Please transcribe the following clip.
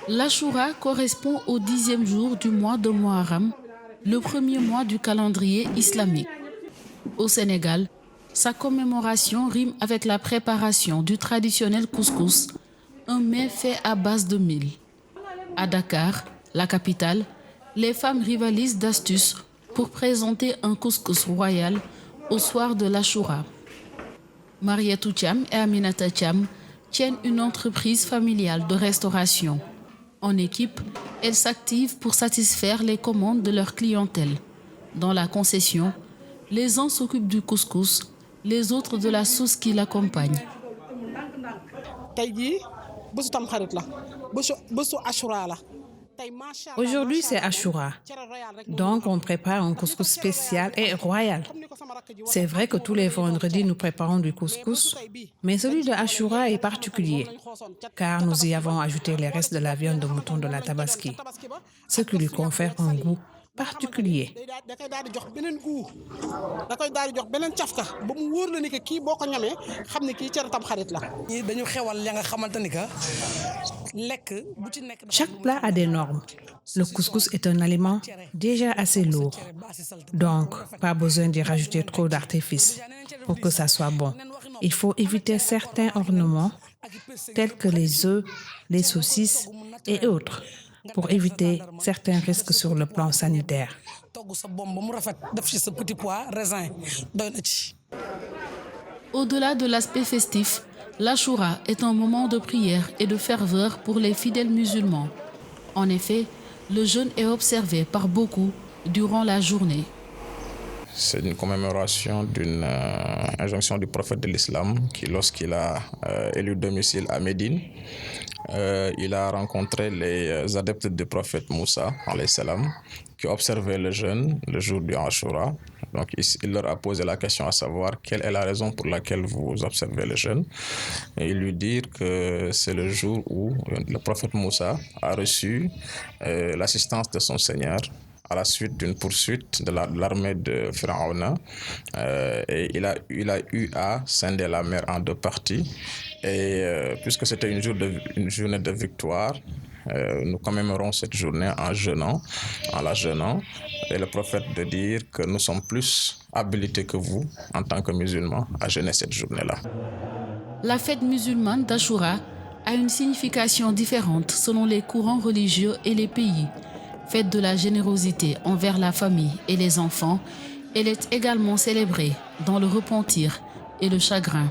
L'Achoura correspond au 10e jour du mois de Muharram, le premier mois du calendrier islamique. Au Sénégal, sa commémoration rime avec la préparation du traditionnel couscous, un mets fait à base de mil. À Dakar, la capitale, les femmes rivalisent d'astuces pour présenter un couscous royal au soir de l'Achoura. Mariatou Thiam et Aminata Thiam tiennent une entreprise familiale de restauration. En équipe, elles s'activent pour satisfaire les commandes de leur clientèle. Dans la concession, les uns s'occupent du couscous, les autres de la sauce qui l'accompagne. Aujourd'hui, c'est Achoura. Donc, on prépare un couscous spécial et royal. C'est vrai que tous les vendredis, nous préparons du couscous, mais celui de Achoura est particulier, car nous y avons ajouté les restes de la viande de mouton de la Tabaski, ce qui lui confère un goût particulier. Chaque plat a des normes. Le couscous est un aliment déjà assez lourd, donc pas besoin d'y rajouter trop d'artifices pour que ça soit bon. Il faut éviter certains ornements tels que les œufs, les saucisses et autres pour éviter certains risques sur le plan sanitaire. Au-delà de l'aspect festif, l'Achoura est un moment de prière et de ferveur pour les fidèles musulmans. En effet, le jeûne est observé par beaucoup durant la journée. C'est une commémoration d'une injonction du prophète de l'islam qui, lorsqu'il a élu domicile à Médine, il a rencontré les adeptes du prophète Moussa, alayhi salam, qui observaient le jeûne le jour du Achoura. Donc il leur a posé la question à savoir quelle est la raison pour laquelle vous observez le jeûne. Et ils lui dirent que c'est le jour où le prophète Moussa a reçu l'assistance de son Seigneur à la suite d'une poursuite de l'armée de Pharaon. Et il a eu à scinder la mer en deux parties. Et puisque c'était une journée de victoire, nous commémorons cette journée en la jeûnant. Et le prophète de dire que nous sommes plus habilités que vous, en tant que musulmans, à jeûner cette journée-là. La fête musulmane d'Achoura a une signification différente selon les courants religieux et les pays. Fête de la générosité envers la famille et les enfants, elle est également célébrée dans le repentir et le chagrin.